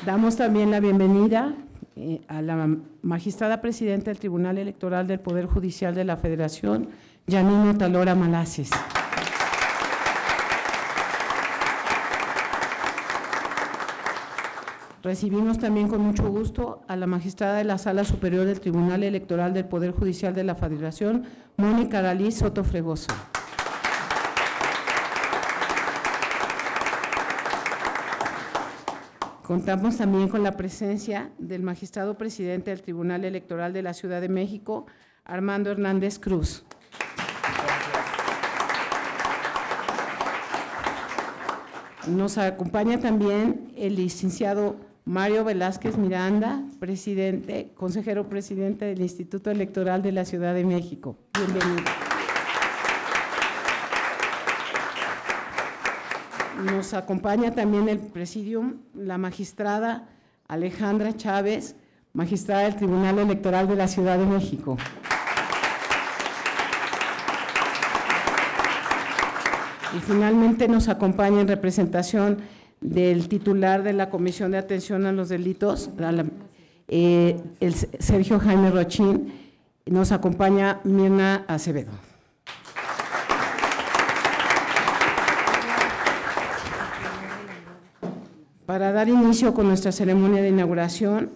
Damos también la bienvenida a la magistrada presidenta del Tribunal Electoral del Poder Judicial de la Federación, Yanino Talora Malaces. Recibimos también con mucho gusto a la magistrada de la Sala Superior del Tribunal Electoral del Poder Judicial de la Federación, Mónica Aralí Soto Fregoso. Contamos también con la presencia del magistrado presidente del Tribunal Electoral de la Ciudad de México, Armando Hernández Cruz. Nos acompaña también el licenciado Mario Velázquez Miranda, consejero presidente del Instituto Electoral de la Ciudad de México. Bienvenido. Nos acompaña también el presidium, la magistrada Alejandra Chávez, magistrada del Tribunal Electoral de la Ciudad de México. Y finalmente nos acompaña en representación del titular de la Comisión de Atención a los Delitos, el Sergio Jaime Rochín, nos acompaña Mirna Acevedo. Para dar inicio con nuestra ceremonia de inauguración,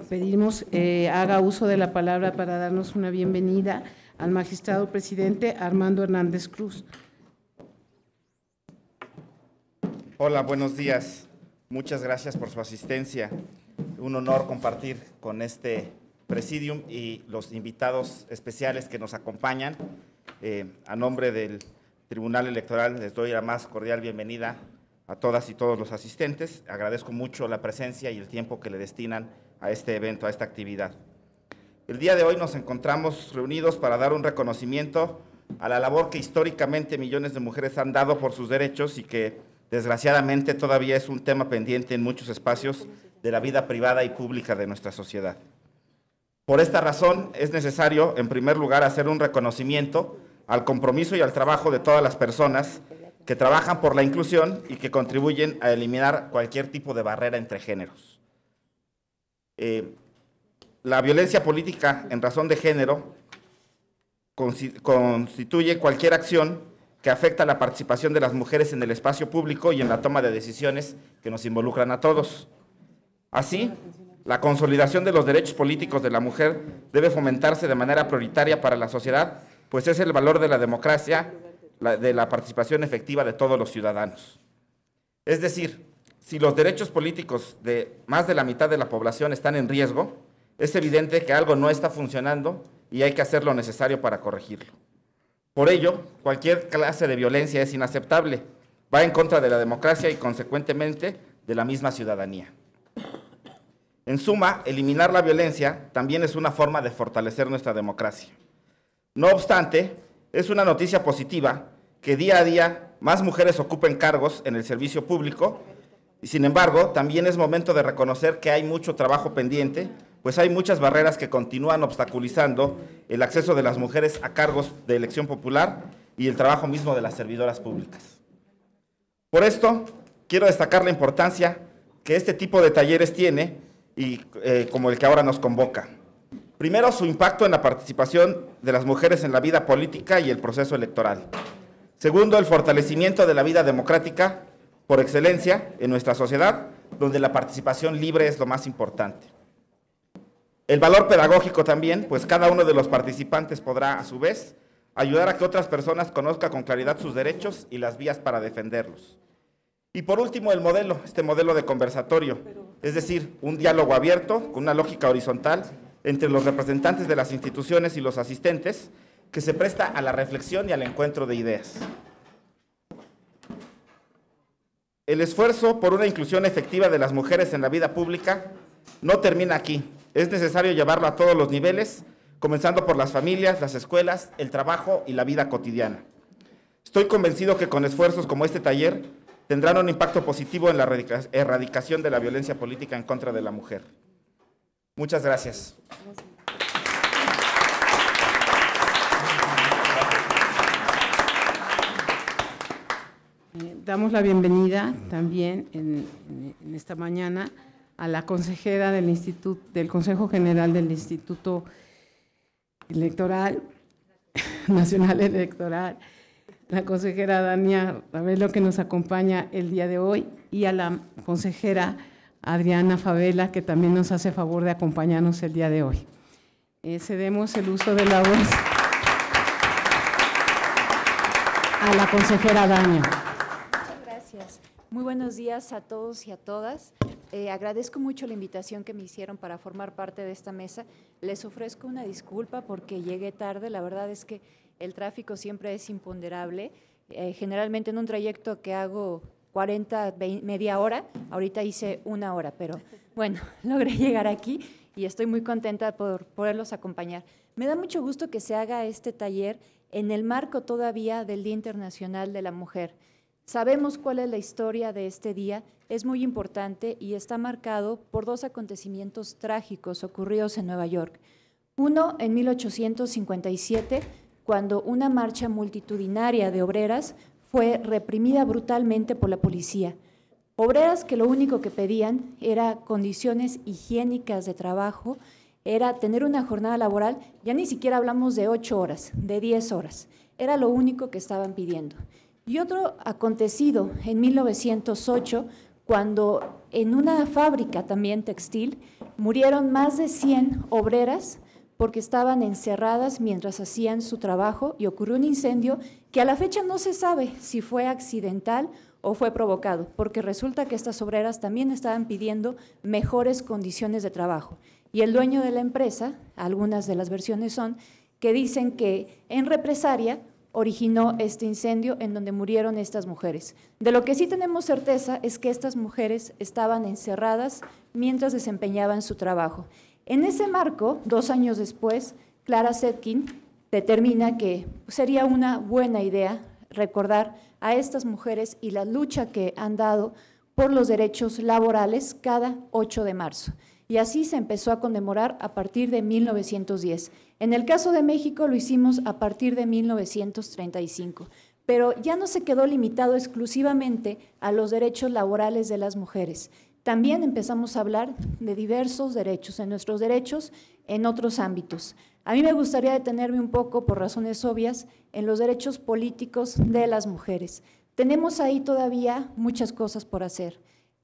pedimos haga uso de la palabra para darnos una bienvenida al magistrado presidente Armando Hernández Cruz. Hola, buenos días. Muchas gracias por su asistencia. Un honor compartir con este presidium y los invitados especiales que nos acompañan. A nombre del Tribunal Electoral les doy la más cordial bienvenida a todas y todos los asistentes. Agradezco mucho la presencia y el tiempo que le destinan a este evento, a esta actividad. El día de hoy nos encontramos reunidos para dar un reconocimiento a la labor que históricamente millones de mujeres han dado por sus derechos y que desgraciadamente todavía es un tema pendiente en muchos espacios de la vida privada y pública de nuestra sociedad. Por esta razón es necesario, en primer lugar, hacer un reconocimiento al compromiso y al trabajo de todas las personas que trabajan por la inclusión y que contribuyen a eliminar cualquier tipo de barrera entre géneros. La violencia política en razón de género constituye cualquier acción que afecta la participación de las mujeres en el espacio público y en la toma de decisiones que nos involucran a todos. Así, la consolidación de los derechos políticos de la mujer debe fomentarse de manera prioritaria para la sociedad, pues es el valor de la democracia, de la participación efectiva de todos los ciudadanos. Es decir, si los derechos políticos de más de la mitad de la población están en riesgo, es evidente que algo no está funcionando y hay que hacer lo necesario para corregirlo. Por ello, cualquier clase de violencia es inaceptable, va en contra de la democracia y, consecuentemente, de la misma ciudadanía. En suma, eliminar la violencia también es una forma de fortalecer nuestra democracia. No obstante, es una noticia positiva que día a día más mujeres ocupen cargos en el servicio público y, sin embargo, también es momento de reconocer que hay mucho trabajo pendiente, pues hay muchas barreras que continúan obstaculizando el acceso de las mujeres a cargos de elección popular y el trabajo mismo de las servidoras públicas. Por esto, quiero destacar la importancia que este tipo de talleres tiene, y como el que ahora nos convoca. Primero, su impacto en la participación de las mujeres en la vida política y el proceso electoral. Segundo, el fortalecimiento de la vida democrática por excelencia en nuestra sociedad, donde la participación libre es lo más importante. El valor pedagógico también, pues cada uno de los participantes podrá, a su vez, ayudar a que otras personas conozcan con claridad sus derechos y las vías para defenderlos. Y por último, el modelo, este modelo de conversatorio, es decir, un diálogo abierto con una lógica horizontal entre los representantes de las instituciones y los asistentes, que se presta a la reflexión y al encuentro de ideas. El esfuerzo por una inclusión efectiva de las mujeres en la vida pública no termina aquí. Es necesario llevarlo a todos los niveles, comenzando por las familias, las escuelas, el trabajo y la vida cotidiana. Estoy convencido que con esfuerzos como este taller tendrán un impacto positivo en la erradicación de la violencia política en contra de la mujer. Muchas gracias. Damos la bienvenida también en esta mañana a la consejera del Consejo General del Instituto Nacional Electoral, la consejera Dania Ravelo, que nos acompaña el día de hoy, y a la consejera Adriana Favela, que también nos hace favor de acompañarnos el día de hoy. Cedemos el uso de la voz a la consejera Dania. Muchas gracias. Muy buenos días a todos y a todas. Agradezco mucho la invitación que me hicieron para formar parte de esta mesa. Les ofrezco una disculpa porque llegué tarde. La verdad es que el tráfico siempre es imponderable. Generalmente en un trayecto que hago 40, media hora, ahorita hice 1 hora, pero bueno, logré llegar aquí y estoy muy contenta por poderlos acompañar. Me da mucho gusto que se haga este taller en el marco todavía del Día Internacional de la Mujer. Sabemos cuál es la historia de este día, es muy importante y está marcado por 2 acontecimientos trágicos ocurridos en Nueva York. Uno en 1857, cuando una marcha multitudinaria de obreras fue reprimida brutalmente por la policía. Obreras que lo único que pedían era condiciones higiénicas de trabajo, era tener una jornada laboral, ya ni siquiera hablamos de 8 horas, de 10 horas, era lo único que estaban pidiendo. Y otro acontecido en 1908, cuando en una fábrica también textil murieron más de 100 obreras porque estaban encerradas mientras hacían su trabajo y ocurrió un incendio que a la fecha no se sabe si fue accidental o fue provocado, porque resulta que estas obreras también estaban pidiendo mejores condiciones de trabajo. Y el dueño de la empresa, algunas de las versiones son, que dicen que en represalia originó este incendio en donde murieron estas mujeres. De lo que sí tenemos certeza es que estas mujeres estaban encerradas mientras desempeñaban su trabajo. En ese marco, 2 años después, Clara Zetkin determina que sería una buena idea recordar a estas mujeres y la lucha que han dado por los derechos laborales cada 8 de marzo. Y así se empezó a conmemorar a partir de 1910. En el caso de México lo hicimos a partir de 1935, pero ya no se quedó limitado exclusivamente a los derechos laborales de las mujeres. También empezamos a hablar de diversos derechos, en nuestros derechos en otros ámbitos. A mí me gustaría detenerme un poco, por razones obvias, en los derechos políticos de las mujeres. Tenemos ahí todavía muchas cosas por hacer.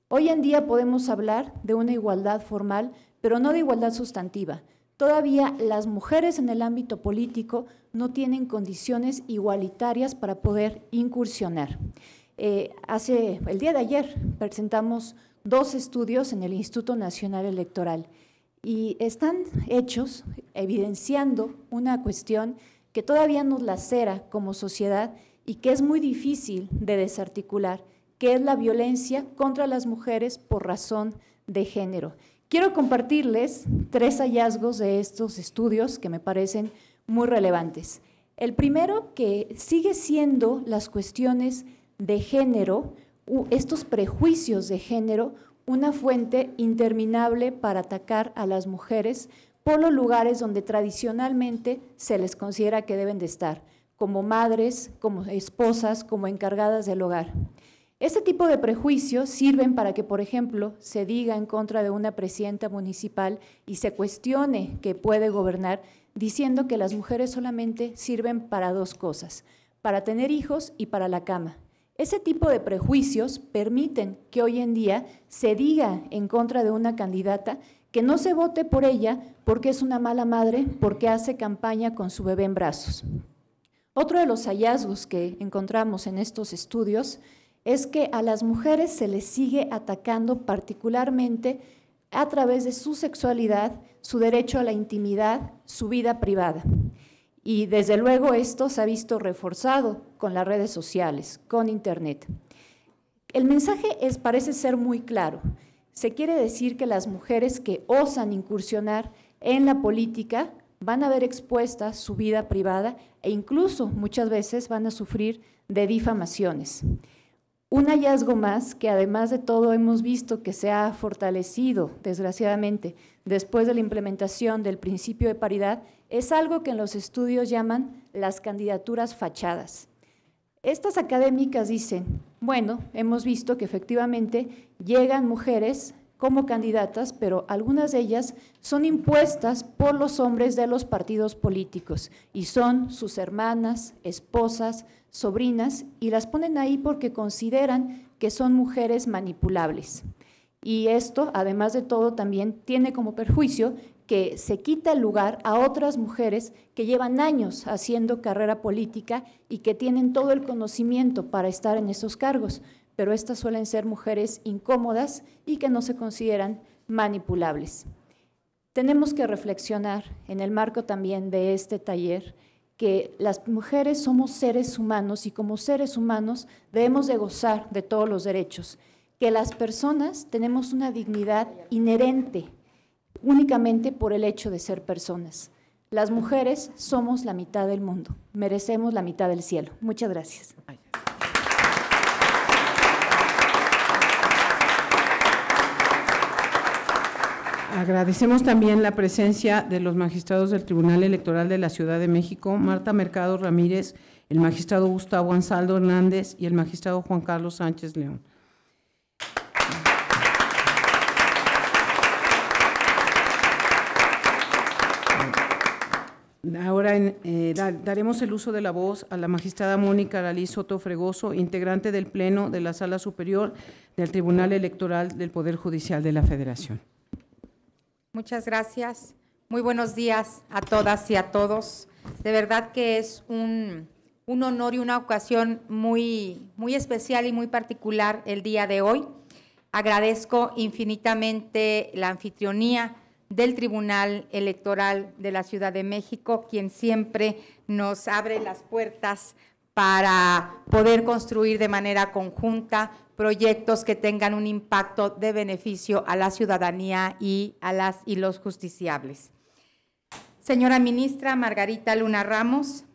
Hoy en día podemos hablar de una igualdad formal, pero no de igualdad sustantiva. Todavía las mujeres en el ámbito político no tienen condiciones igualitarias para poder incursionar. El día de ayer presentamos 2 estudios en el Instituto Nacional Electoral y están hechos evidenciando una cuestión que todavía nos lacera como sociedad y que es muy difícil de desarticular, que es la violencia contra las mujeres por razón de género. Quiero compartirles 3 hallazgos de estos estudios que me parecen muy relevantes. El primero, que sigue siendo las cuestiones de género, estos prejuicios de género, una fuente interminable para atacar a las mujeres por los lugares donde tradicionalmente se les considera que deben de estar, como madres, como esposas, como encargadas del hogar. Este tipo de prejuicios sirven para que, por ejemplo, se diga en contra de una presidenta municipal y se cuestione que puede gobernar diciendo que las mujeres solamente sirven para 2 cosas, para tener hijos y para la cama. Ese tipo de prejuicios permiten que hoy en día se diga en contra de una candidata que no se vote por ella porque es una mala madre, porque hace campaña con su bebé en brazos. Otro de los hallazgos que encontramos en estos estudios es que a las mujeres se les sigue atacando particularmente a través de su sexualidad, su derecho a la intimidad, su vida privada. Y desde luego esto se ha visto reforzado con las redes sociales, con Internet. El mensaje parece ser muy claro. Se quiere decir que las mujeres que osan incursionar en la política van a ver expuesta su vida privada e incluso muchas veces van a sufrir de difamaciones. Un hallazgo más que además de todo hemos visto que se ha fortalecido, desgraciadamente, después de la implementación del principio de paridad, es algo que en los estudios llaman las candidaturas fachadas. Estas académicas dicen, bueno, hemos visto que efectivamente llegan mujeres como candidatas, pero algunas de ellas son impuestas por los hombres de los partidos políticos y son sus hermanas, esposas, sobrinas, y las ponen ahí porque consideran que son mujeres manipulables. Y esto, además de todo, también tiene como perjuicio que se quita el lugar a otras mujeres que llevan años haciendo carrera política y que tienen todo el conocimiento para estar en esos cargos, pero estas suelen ser mujeres incómodas y que no se consideran manipulables. Tenemos que reflexionar en el marco también de este taller que las mujeres somos seres humanos y como seres humanos debemos de gozar de todos los derechos, que las personas tenemos una dignidad inherente únicamente por el hecho de ser personas. Las mujeres somos la mitad del mundo, merecemos la mitad del cielo. Muchas gracias. Agradecemos también la presencia de los magistrados del Tribunal Electoral de la Ciudad de México, Marta Mercado Ramírez, el magistrado Gustavo Ansaldo Hernández y el magistrado Juan Carlos Sánchez León. Ahora daremos el uso de la voz a la magistrada Mónica Aralí Soto Fregoso, integrante del Pleno de la Sala Superior del Tribunal Electoral del Poder Judicial de la Federación. Muchas gracias. Muy buenos días a todas y a todos. De verdad que es un honor y una ocasión muy especial y muy particular el día de hoy. Agradezco infinitamente la anfitrionía del Tribunal Electoral de la Ciudad de México, quien siempre nos abre las puertas para poder construir de manera conjunta proyectos que tengan un impacto de beneficio a la ciudadanía y a las y los justiciables. Señora ministra Margarita Luna Ramos,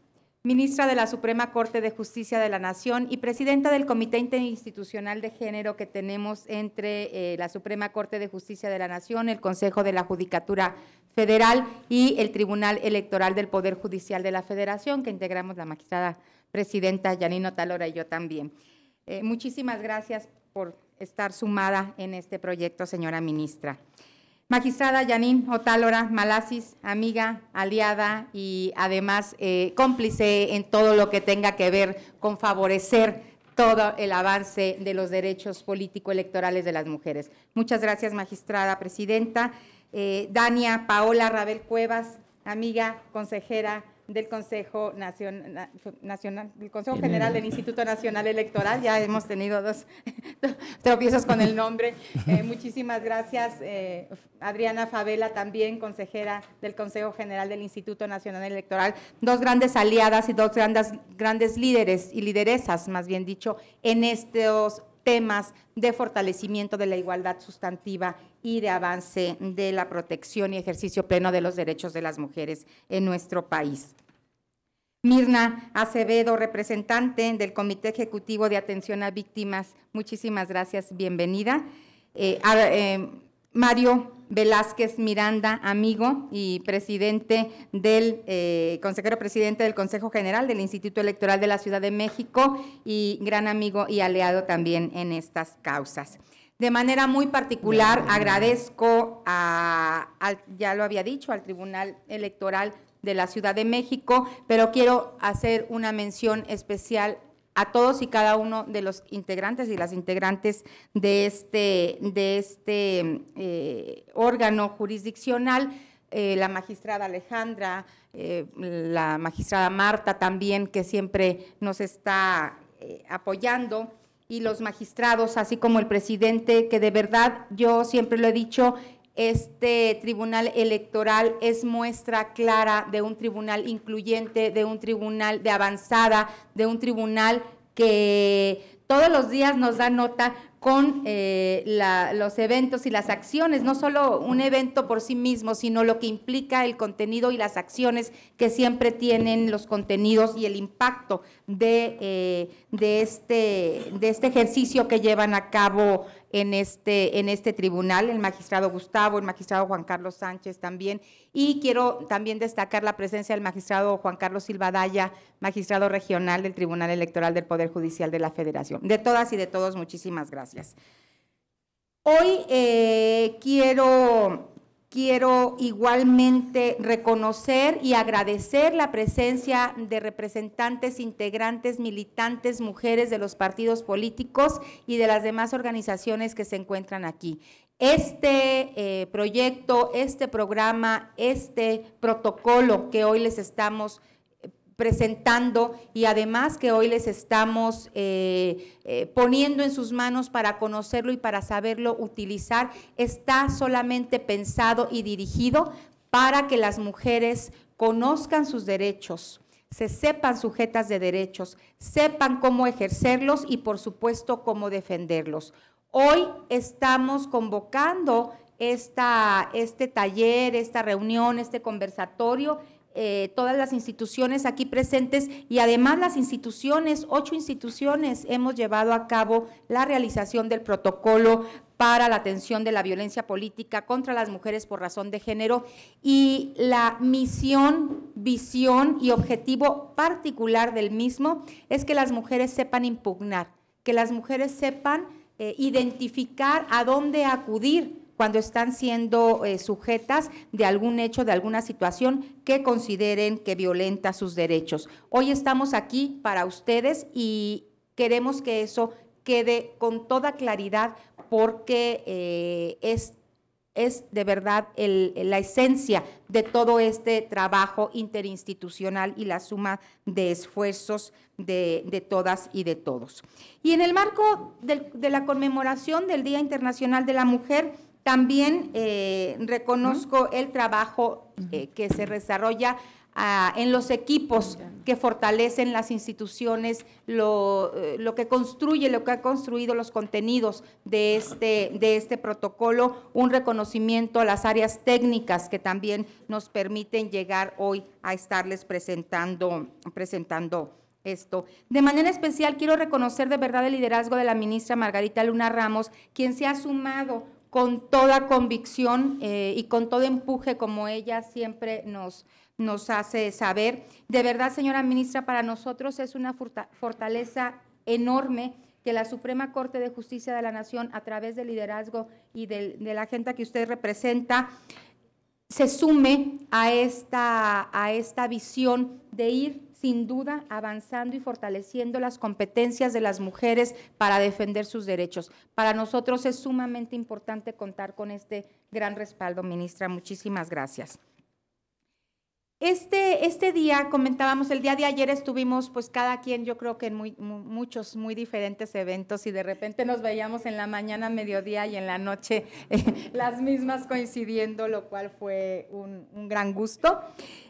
ministra de la Suprema Corte de Justicia de la Nación y presidenta del Comité Interinstitucional de Género que tenemos entre la Suprema Corte de Justicia de la Nación, el Consejo de la Judicatura Federal y el Tribunal Electoral del Poder Judicial de la Federación, que integramos la magistrada presidenta Yanine Otálora y yo también. Muchísimas gracias por estar sumada en este proyecto, señora ministra. Magistrada Yanine Otálora Malasis, amiga, aliada y además cómplice en todo lo que tenga que ver con favorecer todo el avance de los derechos político-electorales de las mujeres. Muchas gracias, magistrada presidenta. Dania Paola Rabel Cuevas, amiga, consejera del Consejo Nacional, del Consejo General del Instituto Nacional Electoral. Ya hemos tenido dos tropiezos con el nombre. Muchísimas gracias. Adriana Favela, también consejera del Consejo General del Instituto Nacional Electoral. Dos grandes aliadas y dos grandes líderes y lideresas, más bien dicho, en estos temas de fortalecimiento de la igualdad sustantiva y de avance de la protección y ejercicio pleno de los derechos de las mujeres en nuestro país. Mirna Acevedo, representante del Comité Ejecutivo de Atención a Víctimas, muchísimas gracias, bienvenida. Mario Velázquez Miranda, amigo y presidente del consejero presidente del Consejo General del Instituto Electoral de la Ciudad de México y gran amigo y aliado también en estas causas. De manera muy particular agradezco ya lo había dicho, al Tribunal Electoral de la Ciudad de México, pero quiero hacer una mención especial a todos y cada uno de los integrantes y las integrantes de este órgano jurisdiccional, la magistrada Alejandra, la magistrada Marta también, que siempre nos está apoyando, y los magistrados, así como el presidente, que de verdad, yo siempre lo he dicho, este tribunal electoral es muestra clara de un tribunal incluyente, de un tribunal de avanzada, de un tribunal que todos los días nos da nota con los eventos y las acciones, no solo un evento por sí mismo, sino lo que implica el contenido y las acciones que siempre tienen los contenidos y el impacto de este ejercicio que llevan a cabo en este tribunal, el magistrado Gustavo, el magistrado Juan Carlos Sánchez también, y quiero también destacar la presencia del magistrado Juan Carlos Silva Daya, magistrado regional del Tribunal Electoral del Poder Judicial de la Federación. De todas y de todos, muchísimas gracias. Hoy quiero igualmente reconocer y agradecer la presencia de representantes, integrantes, militantes, mujeres de los partidos políticos y de las demás organizaciones que se encuentran aquí. Este proyecto, este programa, este protocolo que hoy les estamos presentando y además que hoy les estamos poniendo en sus manos para conocerlo y para saberlo utilizar, está solamente pensado y dirigido para que las mujeres conozcan sus derechos, se sepan sujetas de derechos, sepan cómo ejercerlos y por supuesto cómo defenderlos. Hoy estamos convocando este taller, esta reunión, este conversatorio, todas las instituciones aquí presentes y además las instituciones, 8 instituciones, hemos llevado a cabo la realización del protocolo para la atención de la violencia política contra las mujeres por razón de género y la misión, visión y objetivo particular del mismo es que las mujeres sepan impugnar, que las mujeres sepan identificar a dónde acudir cuando están siendo sujetas de algún hecho, de alguna situación que consideren que violenta sus derechos. Hoy estamos aquí para ustedes y queremos que eso quede con toda claridad porque es de verdad la esencia de todo este trabajo interinstitucional y la suma de esfuerzos de todas y de todos. Y en el marco de la conmemoración del Día Internacional de la Mujer, también reconozco el trabajo que se desarrolla en los equipos que fortalecen las instituciones, lo que construye, lo que ha construido los contenidos de este protocolo, un reconocimiento a las áreas técnicas que también nos permiten llegar hoy a estarles presentando esto. De manera especial quiero reconocer de verdad el liderazgo de la ministra Margarita Luna Ramos, quien se ha sumado con toda convicción y con todo empuje, como ella siempre nos hace saber. De verdad, señora ministra, para nosotros es una fortaleza enorme que la Suprema Corte de Justicia de la Nación, a través del liderazgo y de la gente que usted representa, se sume a esta visión de ir sin duda avanzando y fortaleciendo las competencias de las mujeres para defender sus derechos. Para nosotros es sumamente importante contar con este gran respaldo, ministra. Muchísimas gracias. Este día, comentábamos, el día de ayer estuvimos, pues cada quien, yo creo que en muchos, muy diferentes eventos y de repente nos veíamos en la mañana, mediodía y en la noche las mismas coincidiendo, lo cual fue un gran gusto.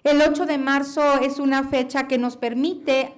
El 8 de marzo es una fecha que nos permite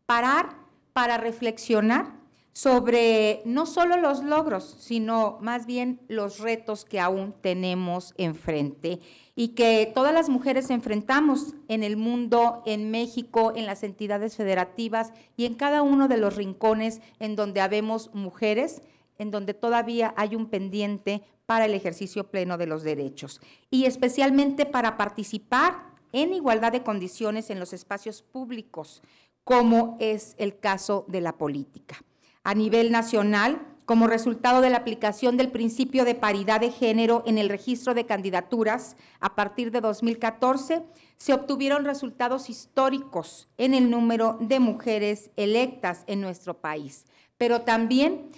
parar para reflexionar sobre no solo los logros, sino más bien los retos que aún tenemos enfrente y que todas las mujeres enfrentamos en el mundo, en México, en las entidades federativas y en cada uno de los rincones en donde habemos mujeres, en donde todavía hay un pendiente para el ejercicio pleno de los derechos y especialmente para participar en igualdad de condiciones en los espacios públicos, como es el caso de la política. A nivel nacional, como resultado de la aplicación del principio de paridad de género en el registro de candidaturas a partir de 2014, se obtuvieron resultados históricos en el número de mujeres electas en nuestro país. Pero también,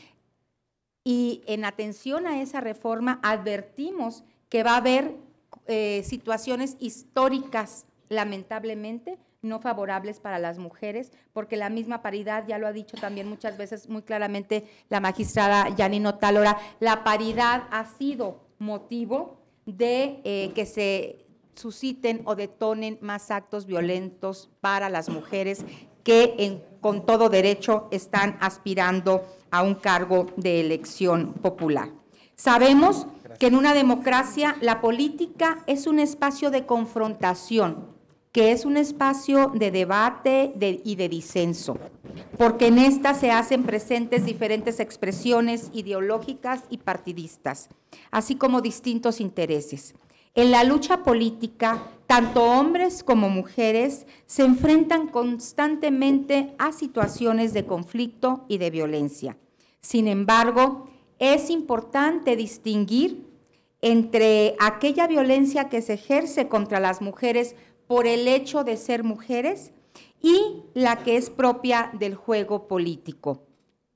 y en atención a esa reforma, advertimos que va a haber situaciones históricas, lamentablemente, no favorables para las mujeres, porque la misma paridad, ya lo ha dicho también muchas veces muy claramente la magistrada Yanino Talora, la paridad ha sido motivo de que se susciten o detonen más actos violentos para las mujeres que con todo derecho están aspirando a un cargo de elección popular. Sabemos que en una democracia la política es un espacio de confrontación, que es un espacio de debate y de disenso, porque en esta se hacen presentes diferentes expresiones ideológicas y partidistas, así como distintos intereses. En la lucha política, tanto hombres como mujeres se enfrentan constantemente a situaciones de conflicto y de violencia. Sin embargo, es importante distinguir entre aquella violencia que se ejerce contra las mujeres por el hecho de ser mujeres y la que es propia del juego político.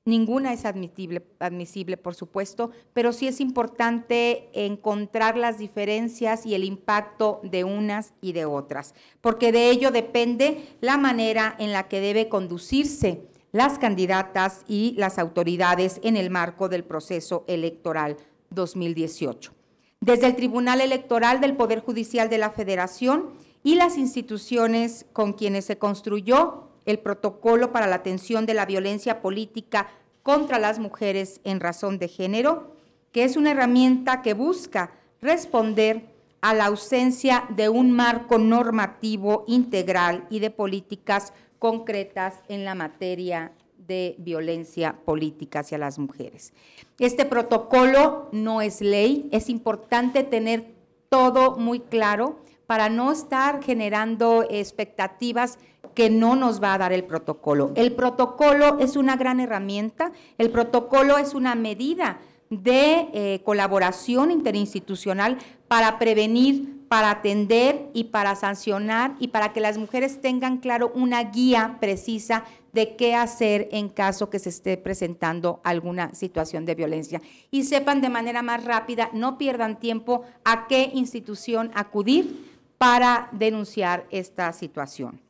Ninguna es admisible, por supuesto, pero sí es importante encontrar las diferencias y el impacto de unas y de otras, porque de ello depende la manera en la que debe conducirse las candidatas y las autoridades en el marco del proceso electoral 2018. Desde el Tribunal Electoral del Poder Judicial de la Federación y las instituciones con quienes se construyó el protocolo para la atención de la violencia política contra las mujeres en razón de género, que es una herramienta que busca responder a la ausencia de un marco normativo integral y de políticas concretas en la materia de violencia política hacia las mujeres. Este protocolo no es ley, es importante tener todo muy claro para no estar generando expectativas que no nos va a dar el protocolo. El protocolo es una gran herramienta, el protocolo es una medida de colaboración interinstitucional para prevenir, para atender y para sancionar y para que las mujeres tengan claro una guía precisa de qué hacer en caso que se esté presentando alguna situación de violencia y sepan de manera más rápida, no pierdan tiempo, a qué institución acudir para denunciar esta situación.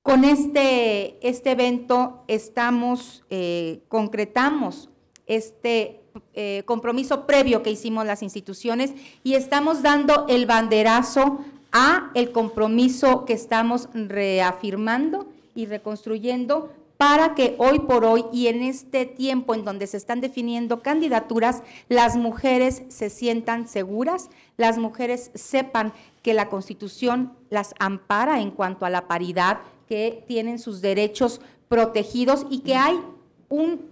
Con este evento concretamos este compromiso previo que hicimos las instituciones y estamos dando el banderazo a el compromiso que estamos reafirmando y reconstruyendo para que hoy por hoy y en este tiempo en donde se están definiendo candidaturas, las mujeres se sientan seguras, las mujeres sepan que la Constitución las ampara en cuanto a la paridad, que tienen sus derechos protegidos y que hay un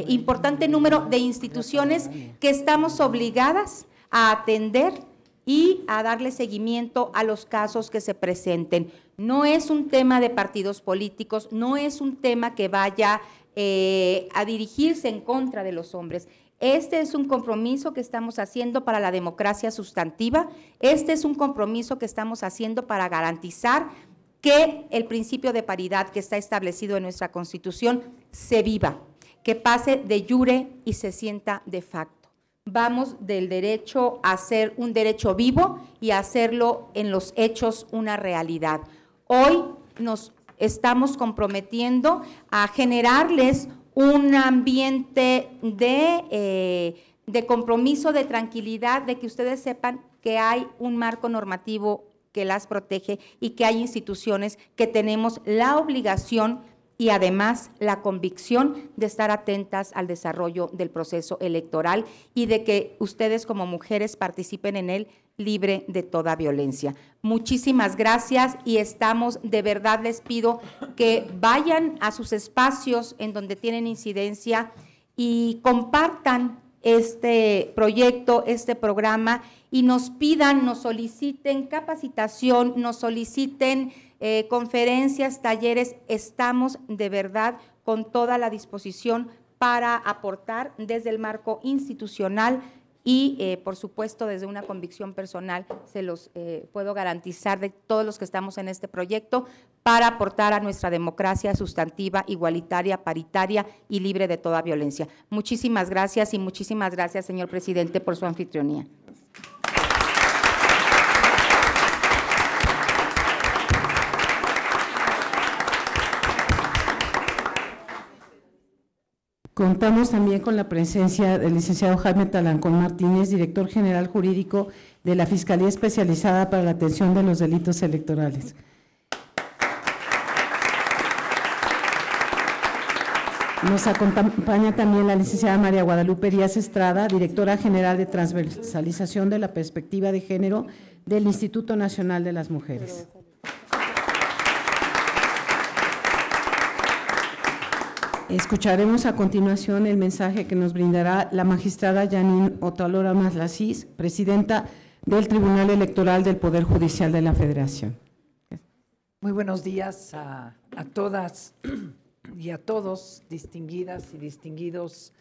importante número de instituciones que estamos obligadas a atender y a darle seguimiento a los casos que se presenten. No es un tema de partidos políticos, no es un tema que vaya a dirigirse en contra de los hombres. Este es un compromiso que estamos haciendo para la democracia sustantiva, este es un compromiso que estamos haciendo para garantizar que el principio de paridad que está establecido en nuestra Constitución se viva, que pase de jure y se sienta de facto. Vamos del derecho a ser un derecho vivo y a hacerlo en los hechos una realidad. Hoy nos estamos comprometiendo a generarles un ambiente de compromiso, de tranquilidad, de que ustedes sepan que hay un marco normativo que las protege y que hay instituciones que tenemos la obligación y además la convicción de estar atentas al desarrollo del proceso electoral y de que ustedes como mujeres participen en él libre de toda violencia. Muchísimas gracias y de verdad les pido que vayan a sus espacios en donde tienen incidencia y compartan este proyecto, este programa y nos pidan, nos soliciten capacitación, nos soliciten conferencias, talleres. Estamos de verdad con toda la disposición para aportar desde el marco institucional y, por supuesto, desde una convicción personal, se los puedo garantizar de todos los que estamos en este proyecto para aportar a nuestra democracia sustantiva, igualitaria, paritaria y libre de toda violencia. Muchísimas gracias y muchísimas gracias, señor presidente, por su anfitrionía. Contamos también con la presencia del licenciado Jaime Talancón Martínez, director general jurídico de la Fiscalía Especializada para la Atención de los Delitos Electorales. Nos acompaña también la licenciada María Guadalupe Díaz Estrada, directora general de Transversalización de la Perspectiva de Género del Instituto Nacional de las Mujeres. Escucharemos a continuación el mensaje que nos brindará la magistrada Janine Otalora Maslasís, presidenta del Tribunal Electoral del Poder Judicial de la Federación. Muy buenos días a todas y a todos, distinguidas y distinguidos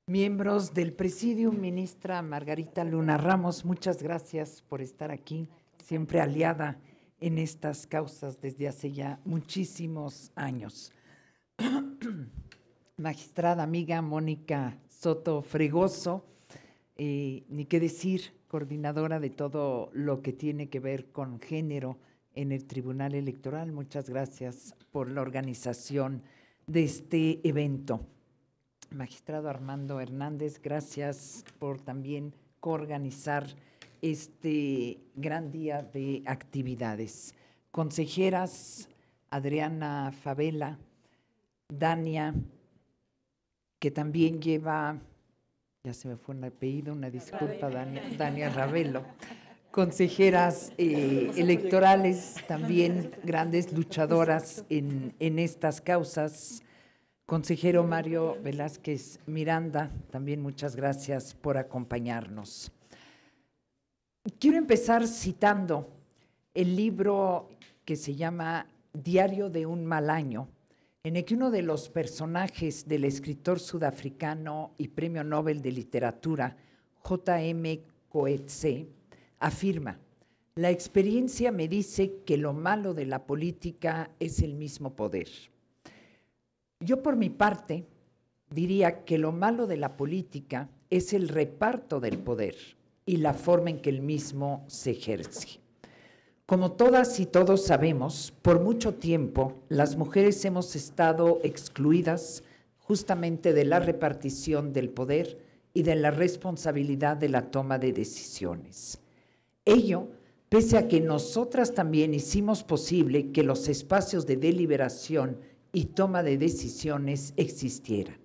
miembros del Presidium, ministra Margarita Luna Ramos, muchas gracias por estar aquí, siempre aliada en estas causas desde hace ya muchísimos años. Magistrada amiga Mónica Soto Fregoso, ni qué decir, coordinadora de todo lo que tiene que ver con género en el Tribunal Electoral. Muchas gracias por la organización de este evento. Magistrado Armando Hernández, gracias por también coorganizar este gran día de actividades. Consejeras Adriana Favela, Dania, que también lleva, ya se me fue un apellido, una disculpa, Dania Ravelo. Consejeras electorales, también grandes luchadoras en estas causas. Consejero Mario Velázquez Miranda, también muchas gracias por acompañarnos. Quiero empezar citando el libro que se llama Diario de un mal año, en el que uno de los personajes del escritor sudafricano y Premio Nobel de Literatura, J.M. Coetzee, afirma: la experiencia me dice que lo malo de la política es el mismo poder. Yo, por mi parte, diría que lo malo de la política es el reparto del poder y la forma en que el mismo se ejerce. Como todas y todos sabemos, por mucho tiempo las mujeres hemos estado excluidas justamente de la repartición del poder y de la responsabilidad de la toma de decisiones. Ello, pese a que nosotras también hicimos posible que los espacios de deliberación y toma de decisiones existieran.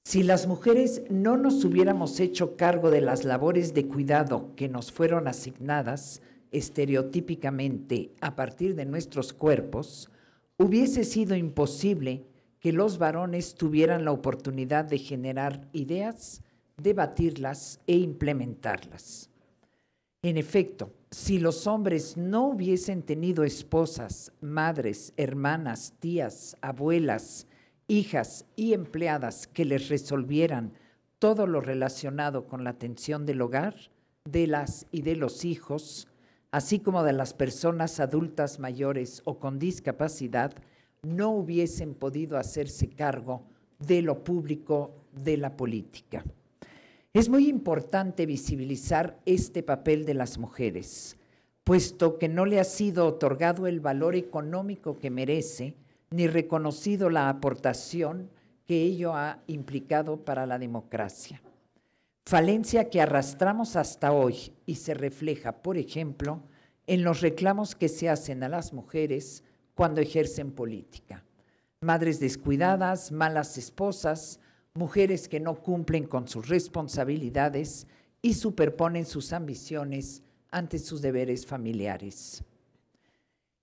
Si las mujeres no nos hubiéramos hecho cargo de las labores de cuidado que nos fueron asignadas estereotípicamente a partir de nuestros cuerpos, hubiese sido imposible que los varones tuvieran la oportunidad de generar ideas, debatirlas e implementarlas. En efecto, si los hombres no hubiesen tenido esposas, madres, hermanas, tías, abuelas, hijas y empleadas que les resolvieran todo lo relacionado con la atención del hogar, de las y de los hijos, así como de las personas adultas mayores o con discapacidad, no hubiesen podido hacerse cargo de lo público, de la política. Es muy importante visibilizar este papel de las mujeres, puesto que no le ha sido otorgado el valor económico que merece, ni reconocido la aportación que ello ha implicado para la democracia. Falencia que arrastramos hasta hoy y se refleja, por ejemplo, en los reclamos que se hacen a las mujeres cuando ejercen política. Madres descuidadas, malas esposas, mujeres que no cumplen con sus responsabilidades y superponen sus ambiciones ante sus deberes familiares.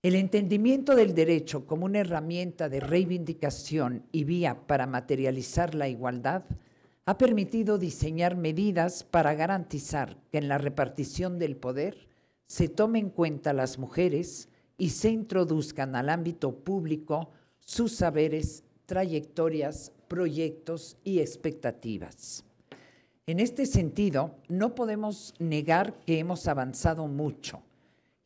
El entendimiento del derecho como una herramienta de reivindicación y vía para materializar la igualdad ha permitido diseñar medidas para garantizar que en la repartición del poder se tome en cuenta a las mujeres y se introduzcan al ámbito público sus saberes, trayectorias, proyectos y expectativas. En este sentido, no podemos negar que hemos avanzado mucho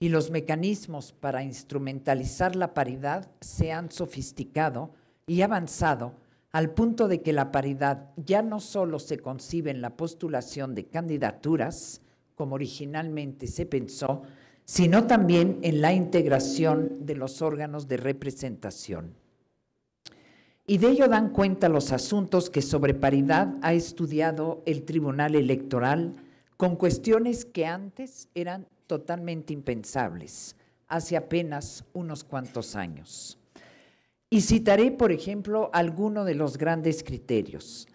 y los mecanismos para instrumentalizar la paridad se han sofisticado y avanzado al punto de que la paridad ya no solo se concibe en la postulación de candidaturas, como originalmente se pensó, sino también en la integración de los órganos de representación. Y de ello dan cuenta los asuntos que sobre paridad ha estudiado el Tribunal Electoral con cuestiones que antes eran totalmente impensables, hace apenas unos cuantos años. Y citaré, por ejemplo, alguno de los grandes criterios.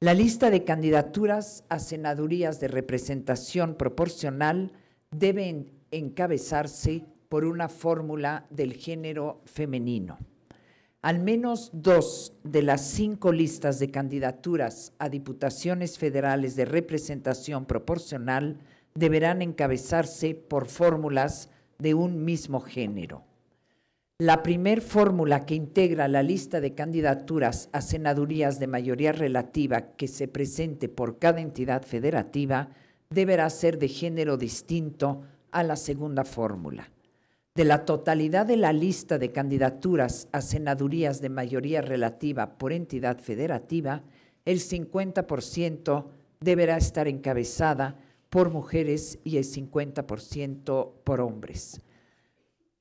La lista de candidaturas a senadurías de representación proporcional debe encabezarse por una fórmula del género femenino. Al menos 2 de las 5 listas de candidaturas a diputaciones federales de representación proporcional deberán encabezarse por fórmulas de un mismo género. La primer fórmula que integra la lista de candidaturas a senadurías de mayoría relativa que se presente por cada entidad federativa deberá ser de género distinto a la segunda fórmula. De la totalidad de la lista de candidaturas a senadurías de mayoría relativa por entidad federativa, el 50% deberá estar encabezada por mujeres y el 50% por hombres.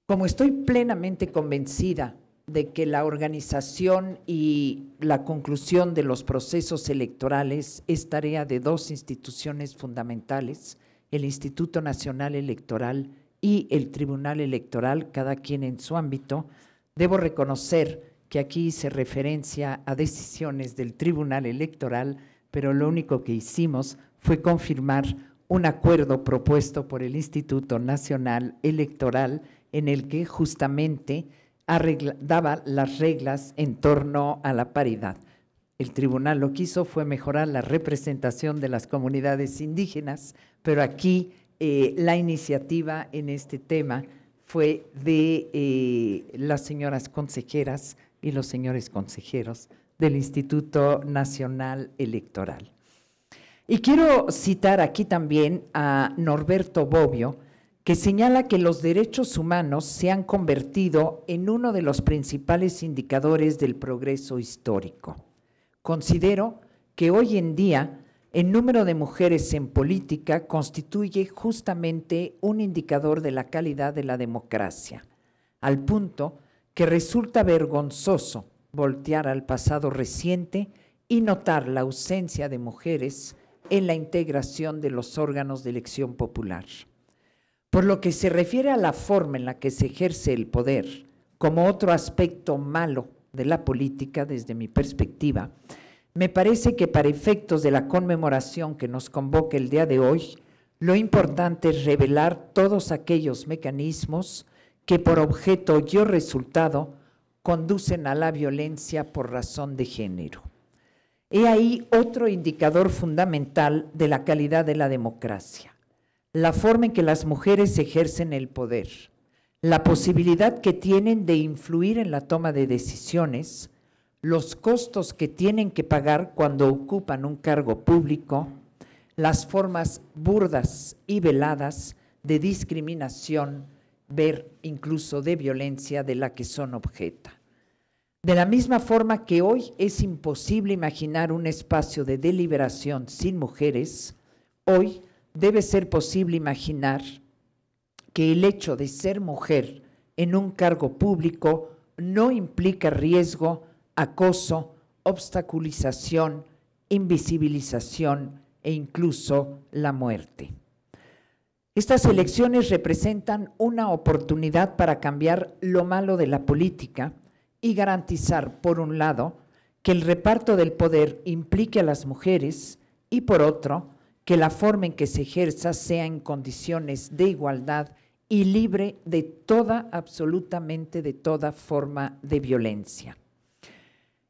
Como estoy plenamente convencida de que la organización y la conclusión de los procesos electorales es tarea de dos instituciones fundamentales, el Instituto Nacional Electoral y el Tribunal Electoral, cada quien en su ámbito, debo reconocer que aquí hice referencia a decisiones del Tribunal Electoral, pero lo único que hicimos fue confirmar un acuerdo propuesto por el Instituto Nacional Electoral en el que justamente daba las reglas en torno a la paridad. El tribunal lo que hizo fue mejorar la representación de las comunidades indígenas, pero aquí la iniciativa en este tema fue de las señoras consejeras y los señores consejeros del Instituto Nacional Electoral. Y quiero citar aquí también a Norberto Bobbio, que señala que los derechos humanos se han convertido en uno de los principales indicadores del progreso histórico. Considero que hoy en día el número de mujeres en política constituye justamente un indicador de la calidad de la democracia, al punto que resulta vergonzoso voltear al pasado reciente y notar la ausencia de mujeres en la integración de los órganos de elección popular. Por lo que se refiere a la forma en la que se ejerce el poder, como otro aspecto malo de la política desde mi perspectiva, me parece que para efectos de la conmemoración que nos convoca el día de hoy, lo importante es revelar todos aquellos mecanismos que por objeto y o resultado conducen a la violencia por razón de género. He ahí otro indicador fundamental de la calidad de la democracia. La forma en que las mujeres ejercen el poder, la posibilidad que tienen de influir en la toma de decisiones, los costos que tienen que pagar cuando ocupan un cargo público, las formas burdas y veladas de discriminación, ver incluso de violencia de la que son objeto. De la misma forma que hoy es imposible imaginar un espacio de deliberación sin mujeres, hoy debe ser posible imaginar que el hecho de ser mujer en un cargo público no implica riesgo, acoso, obstaculización, invisibilización e incluso la muerte. Estas elecciones representan una oportunidad para cambiar lo malo de la política y garantizar, por un lado, que el reparto del poder implique a las mujeres y, por otro, que la forma en que se ejerza sea en condiciones de igualdad y libre de toda, absolutamente de toda forma de violencia.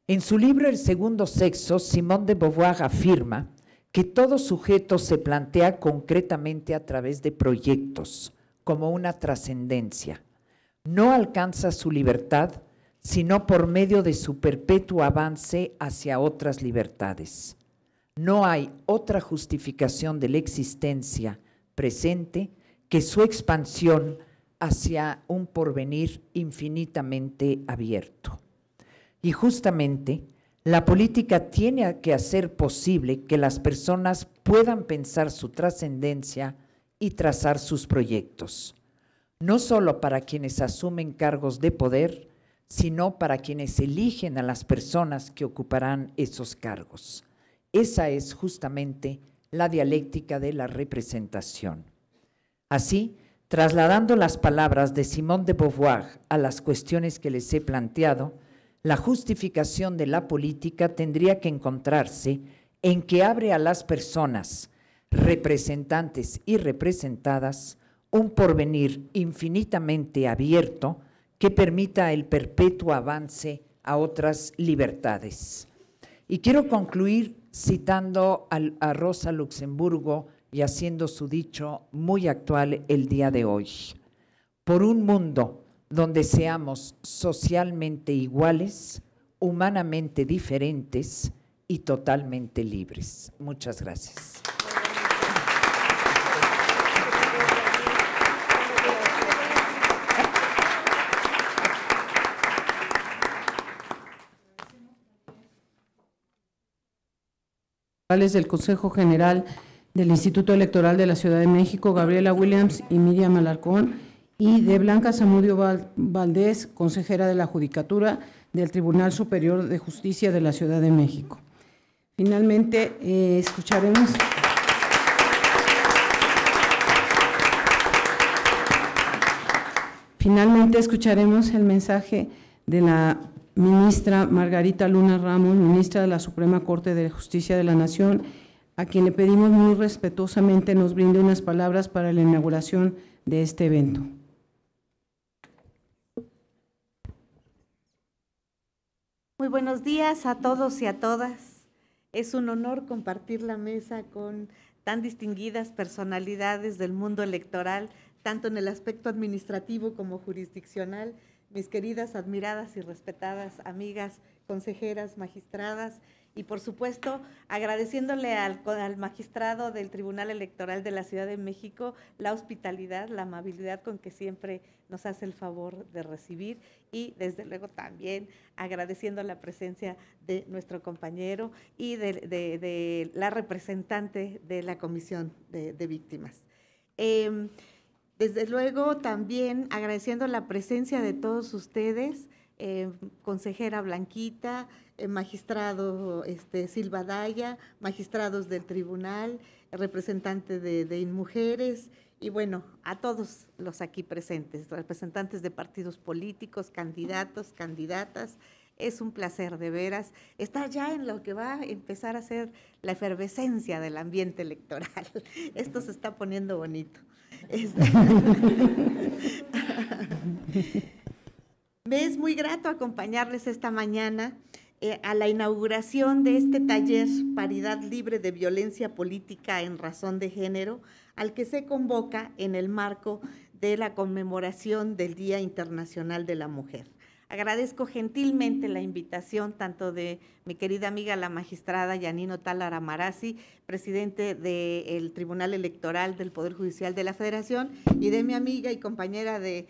En su libro El segundo sexo, Simone de Beauvoir afirma que todo sujeto se plantea concretamente a través de proyectos, como una trascendencia. No alcanza su libertad, sino por medio de su perpetuo avance hacia otras libertades. No hay otra justificación de la existencia presente que su expansión hacia un porvenir infinitamente abierto. Y justamente la política tiene que hacer posible que las personas puedan pensar su trascendencia y trazar sus proyectos, no solo para quienes asumen cargos de poder, sino para quienes eligen a las personas que ocuparán esos cargos. Esa es justamente la dialéctica de la representación. Así, trasladando las palabras de Simone de Beauvoir a las cuestiones que les he planteado, la justificación de la política tendría que encontrarse en que abre a las personas, representantes y representadas, un porvenir infinitamente abierto que permita el perpetuo avance a otras libertades. Y quiero concluir citando a Rosa Luxemburgo y haciendo su dicho muy actual el día de hoy. Por un mundo donde seamos socialmente iguales, humanamente diferentes y totalmente libres. Muchas gracias. Del Consejo General del Instituto Electoral de la Ciudad de México, Gabriela Williams y Miriam Alarcón, y de Blanca Zamudio Valdés, consejera de la Judicatura del Tribunal Superior de Justicia de la Ciudad de México. Finalmente, escucharemos el mensaje de la ministra Margarita Luna Ramos, ministra de la Suprema Corte de Justicia de la Nación, a quien le pedimos muy respetuosamente nos brinde unas palabras para la inauguración de este evento. Muy buenos días a todos y a todas. Es un honor compartir la mesa con tan distinguidas personalidades del mundo electoral, tanto en el aspecto administrativo como jurisdiccional. Mis queridas, admiradas y respetadas amigas, consejeras, magistradas, y por supuesto agradeciéndole al magistrado del Tribunal Electoral de la Ciudad de México la hospitalidad, la amabilidad con que siempre nos hace el favor de recibir, y desde luego también agradeciendo la presencia de nuestro compañero y de la representante de la Comisión de Víctimas. Desde luego también agradeciendo la presencia de todos ustedes, consejera Blanquita, magistrado Silva Daya, magistrados del tribunal, representante de InMujeres, y bueno, a todos los aquí presentes, representantes de partidos políticos, candidatos, candidatas. Es un placer, de veras, estar ya en lo que va a empezar a ser la efervescencia del ambiente electoral. Esto se está poniendo bonito. Me es muy grato acompañarles esta mañana a la inauguración de este taller Paridad Libre de Violencia Política en Razón de Género, al que se convoca en el marco de la conmemoración del Día Internacional de la Mujer. Agradezco gentilmente la invitación tanto de mi querida amiga la magistrada Yanino Tálara Marazzi, presidente del Tribunal Electoral del Poder Judicial de la Federación, y de mi amiga y compañera de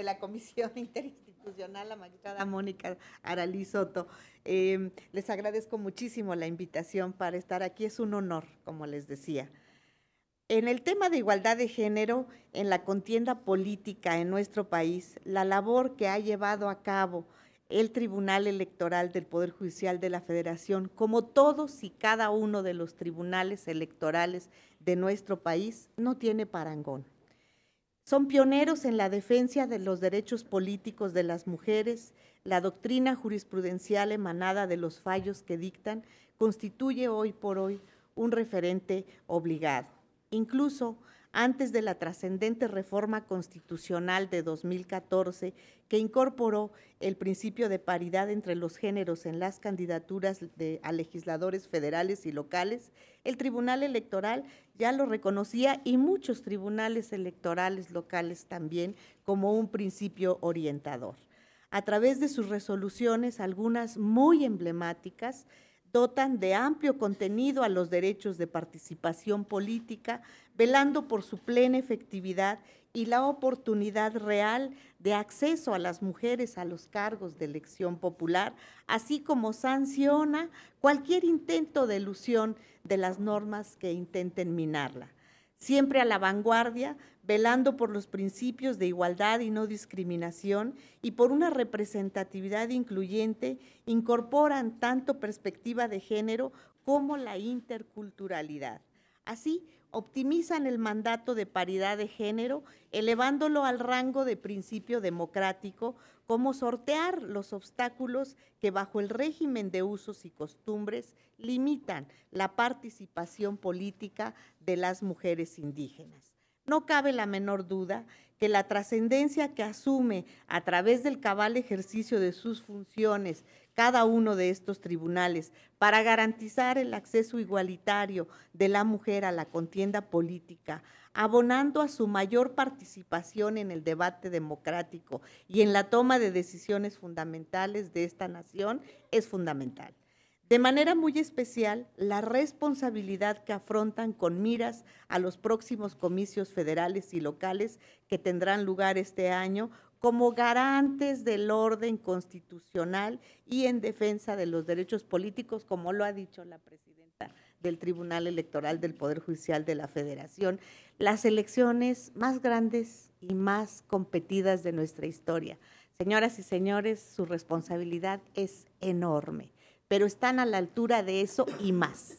la Comisión Interinstitucional, la magistrada Mónica Aralí Soto. Les agradezco muchísimo la invitación para estar aquí, es un honor, como les decía. En el tema de igualdad de género, en la contienda política en nuestro país, la labor que ha llevado a cabo el Tribunal Electoral del Poder Judicial de la Federación, como todos y cada uno de los tribunales electorales de nuestro país, no tiene parangón. Son pioneros en la defensa de los derechos políticos de las mujeres. La doctrina jurisprudencial emanada de los fallos que dictan constituye hoy por hoy un referente obligado. Incluso antes de la trascendente reforma constitucional de 2014, que incorporó el principio de paridad entre los géneros en las candidaturas a legisladores federales y locales, el Tribunal Electoral ya lo reconocía, y muchos tribunales electorales locales también, como un principio orientador. A través de sus resoluciones, algunas muy emblemáticas, dotan de amplio contenido a los derechos de participación política, velando por su plena efectividad y la oportunidad real de acceso a las mujeres a los cargos de elección popular, así como sanciona cualquier intento de elusión de las normas que intenten minarla. Siempre a la vanguardia, velando por los principios de igualdad y no discriminación y por una representatividad incluyente, incorporan tanto perspectiva de género como la interculturalidad. Así, optimizan el mandato de paridad de género, elevándolo al rango de principio democrático, como sortear los obstáculos que bajo el régimen de usos y costumbres limitan la participación política de las mujeres indígenas. No cabe la menor duda que la trascendencia que asume a través del cabal ejercicio de sus funciones cada uno de estos tribunales para garantizar el acceso igualitario de la mujer a la contienda política, abonando a su mayor participación en el debate democrático y en la toma de decisiones fundamentales de esta nación, es fundamental. De manera muy especial, la responsabilidad que afrontan con miras a los próximos comicios federales y locales que tendrán lugar este año como garantes del orden constitucional y en defensa de los derechos políticos, como lo ha dicho la presidenta del Tribunal Electoral del Poder Judicial de la Federación, las elecciones más grandes y más competidas de nuestra historia. Señoras y señores, su responsabilidad es enorme, pero están a la altura de eso y más.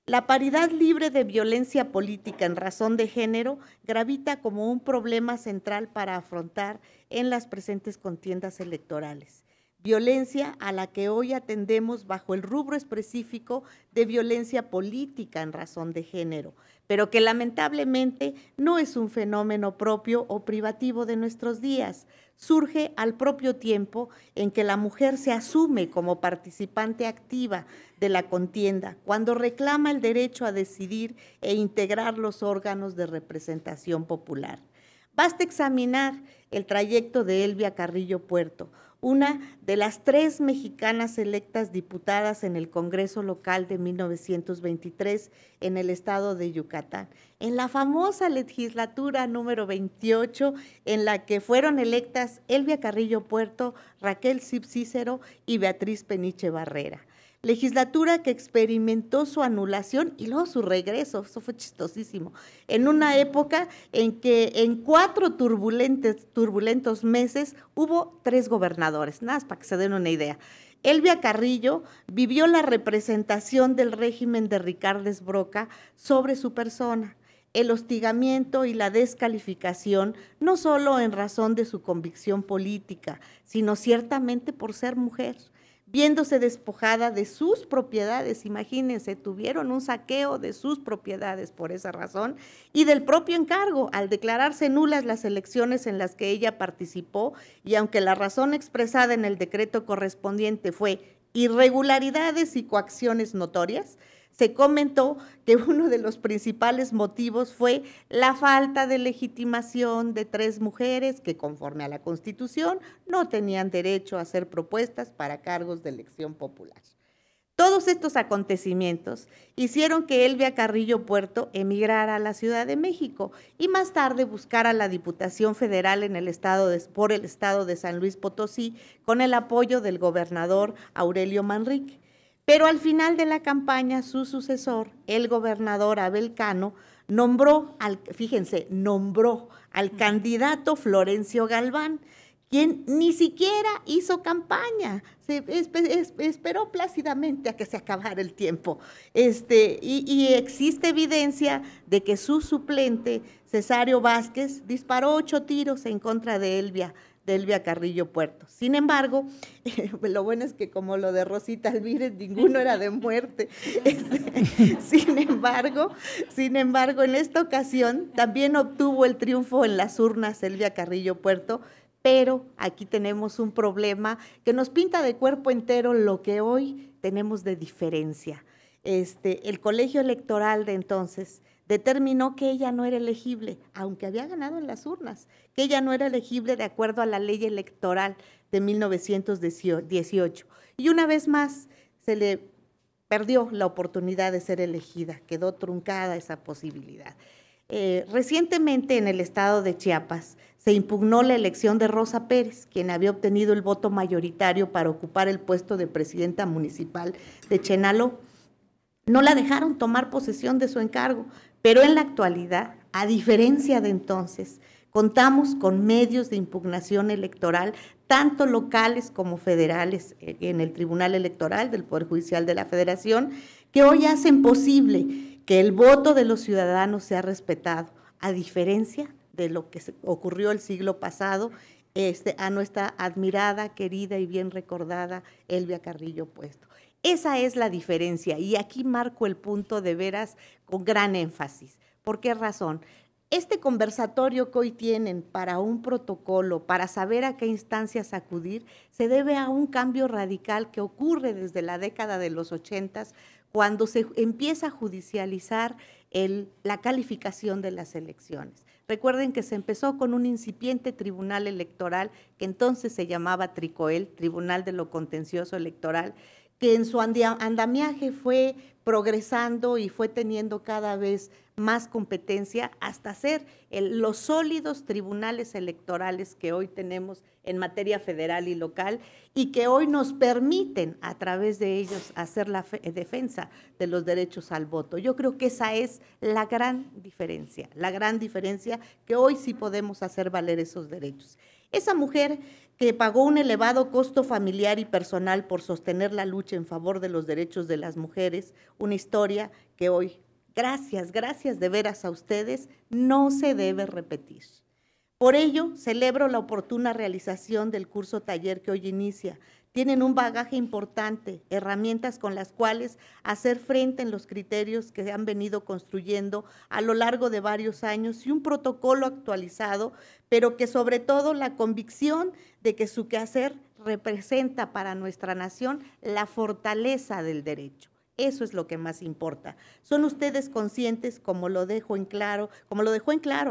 La paridad libre de violencia política en razón de género gravita como un problema central para afrontar en las presentes contiendas electorales. Violencia a la que hoy atendemos bajo el rubro específico de violencia política en razón de género, pero que lamentablemente no es un fenómeno propio o privativo de nuestros días. Surge al propio tiempo en que la mujer se asume como participante activa de la contienda, cuando reclama el derecho a decidir e integrar los órganos de representación popular. Basta examinar el trayecto de Elvia Carrillo Puerto, una de las 3 mexicanas electas diputadas en el Congreso local de 1923 en el estado de Yucatán, en la famosa legislatura número 28, en la que fueron electas Elvia Carrillo Puerto, Raquel Cip Cícero y Beatriz Peniche Barrera. Legislatura que experimentó su anulación y luego su regreso, eso fue chistosísimo, en una época en que en 4 turbulentos meses hubo 3 gobernadores, nada más para que se den una idea. Elvia Carrillo vivió la representación del régimen de Ricardes Broca sobre su persona, el hostigamiento y la descalificación, no solo en razón de su convicción política, sino ciertamente por ser mujer, viéndose despojada de sus propiedades, imagínense, tuvieron un saqueo de sus propiedades por esa razón, y del propio encargo, al declararse nulas las elecciones en las que ella participó, y aunque la razón expresada en el decreto correspondiente fue irregularidades y coacciones notorias, se comentó que uno de los principales motivos fue la falta de legitimación de 3 mujeres que, conforme a la Constitución, no tenían derecho a hacer propuestas para cargos de elección popular. Todos estos acontecimientos hicieron que Elvia Carrillo Puerto emigrara a la Ciudad de México y más tarde buscara la Diputación Federal en el por el estado de San Luis Potosí con el apoyo del gobernador Aurelio Manrique. Pero al final de la campaña, su sucesor, el gobernador Abel Cano, nombró al candidato Florencio Galván, quien ni siquiera hizo campaña, se esperó plácidamente a que se acabara el tiempo. Y existe evidencia de que su suplente, Cesario Vázquez, disparó 8 tiros en contra de Elvia Carrillo Puerto. Sin embargo, lo bueno es que como lo de Rosita Alvírez, ninguno era de muerte. Sin embargo, en esta ocasión también obtuvo el triunfo en las urnas Elvia Carrillo Puerto, pero aquí tenemos un problema que nos pinta de cuerpo entero lo que hoy tenemos de diferencia. El colegio electoral de entonces determinó que ella no era elegible, aunque había ganado en las urnas, que ella no era elegible de acuerdo a la ley electoral de 1918. Y una vez más se le perdió la oportunidad de ser elegida, quedó truncada esa posibilidad. Recientemente en el estado de Chiapas se impugnó la elección de Rosa Pérez, quien había obtenido el voto mayoritario para ocupar el puesto de presidenta municipal de Chenaló. No la dejaron tomar posesión de su encargo, pero en la actualidad, a diferencia de entonces, contamos con medios de impugnación electoral, tanto locales como federales, en el Tribunal Electoral del Poder Judicial de la Federación, que hoy hacen posible que el voto de los ciudadanos sea respetado, a diferencia de lo que ocurrió el siglo pasado, a nuestra admirada, querida y bien recordada Elvia Carrillo Puerto. Esa es la diferencia y aquí marco el punto de veras con gran énfasis. ¿Por qué razón? Este conversatorio que hoy tienen para un protocolo, para saber a qué instancias acudir, se debe a un cambio radical que ocurre desde la década de los 80, cuando se empieza a judicializar la calificación de las elecciones. Recuerden que se empezó con un incipiente tribunal electoral, que entonces se llamaba TRICOEL, Tribunal de lo Contencioso Electoral, que en su andamiaje fue progresando y fue teniendo cada vez más competencia hasta ser los sólidos tribunales electorales que hoy tenemos en materia federal y local y que hoy nos permiten a través de ellos hacer la defensa de los derechos al voto. Yo creo que esa es la gran diferencia que hoy sí podemos hacer valer esos derechos. Esa mujer que pagó un elevado costo familiar y personal por sostener la lucha en favor de los derechos de las mujeres, una historia que hoy, gracias de veras a ustedes, no se debe repetir. Por ello, celebro la oportuna realización del curso taller que hoy inicia. Tienen un bagaje importante, herramientas con las cuales hacer frente en los criterios que se han venido construyendo a lo largo de varios años y un protocolo actualizado, pero que sobre todo la convicción de que su quehacer representa para nuestra nación la fortaleza del derecho. Eso es lo que más importa. ¿Son ustedes conscientes, como lo dejó en claro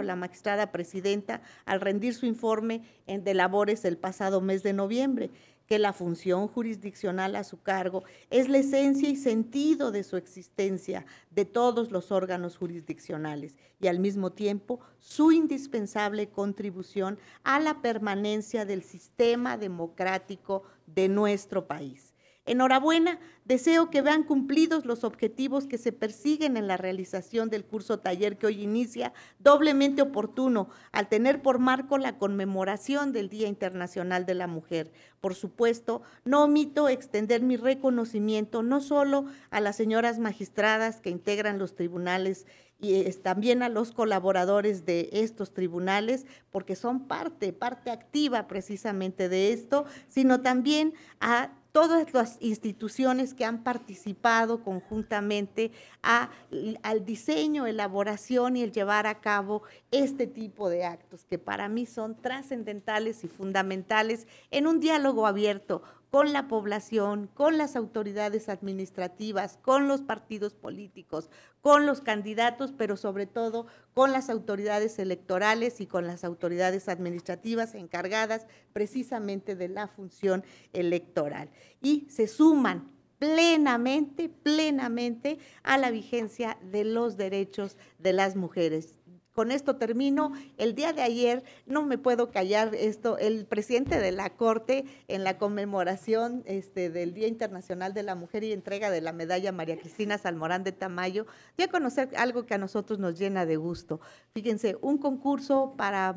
la magistrada presidenta al rendir su informe de labores el pasado mes de noviembre, que la función jurisdiccional a su cargo es la esencia y sentido de su existencia de todos los órganos jurisdiccionales y al mismo tiempo su indispensable contribución a la permanencia del sistema democrático de nuestro país? Enhorabuena, deseo que vean cumplidos los objetivos que se persiguen en la realización del curso taller que hoy inicia, doblemente oportuno al tener por marco la conmemoración del Día Internacional de la Mujer. Por supuesto, no omito extender mi reconocimiento no solo a las señoras magistradas que integran los tribunales y también a los colaboradores de estos tribunales, porque son parte activa precisamente de esto, sino también a todas las instituciones que han participado conjuntamente al diseño, elaboración y el llevar a cabo este tipo de actos, que para mí son trascendentales y fundamentales en un diálogo abierto con la población, con las autoridades administrativas, con los partidos políticos, con los candidatos, pero sobre todo con las autoridades electorales y con las autoridades administrativas encargadas precisamente de la función electoral. Y se suman plenamente a la vigencia de los derechos de las mujeres. Con esto termino. El día de ayer, no me puedo callar esto, el presidente de la Corte en la conmemoración del Día Internacional de la Mujer y entrega de la medalla María Cristina Salmorán de Tamayo, dio a conocer algo que a nosotros nos llena de gusto. Fíjense, un concurso para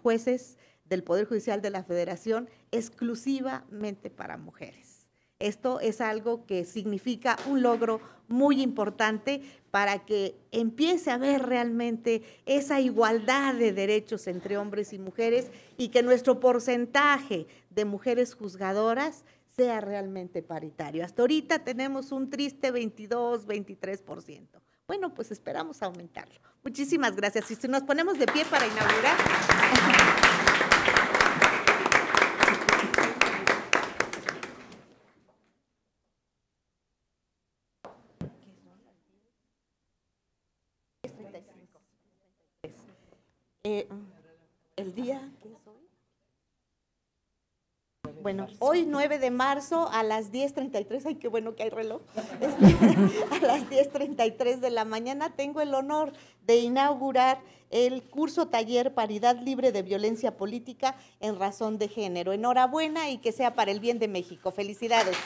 jueces del Poder Judicial de la Federación exclusivamente para mujeres. Esto es algo que significa un logro muy importante para que empiece a haber realmente esa igualdad de derechos entre hombres y mujeres y que nuestro porcentaje de mujeres juzgadoras sea realmente paritario. Hasta ahorita tenemos un triste 22-23%. Bueno, pues esperamos aumentarlo. Muchísimas gracias. Y si nos ponemos de pie para inaugurar. El día, ¿qué es hoy? Bueno, hoy 9 de marzo a las 10:33, ay, qué bueno que hay reloj, a las 10:33 de la mañana tengo el honor de inaugurar el curso taller Paridad Libre de Violencia Política en Razón de Género. Enhorabuena y que sea para el bien de México. Felicidades.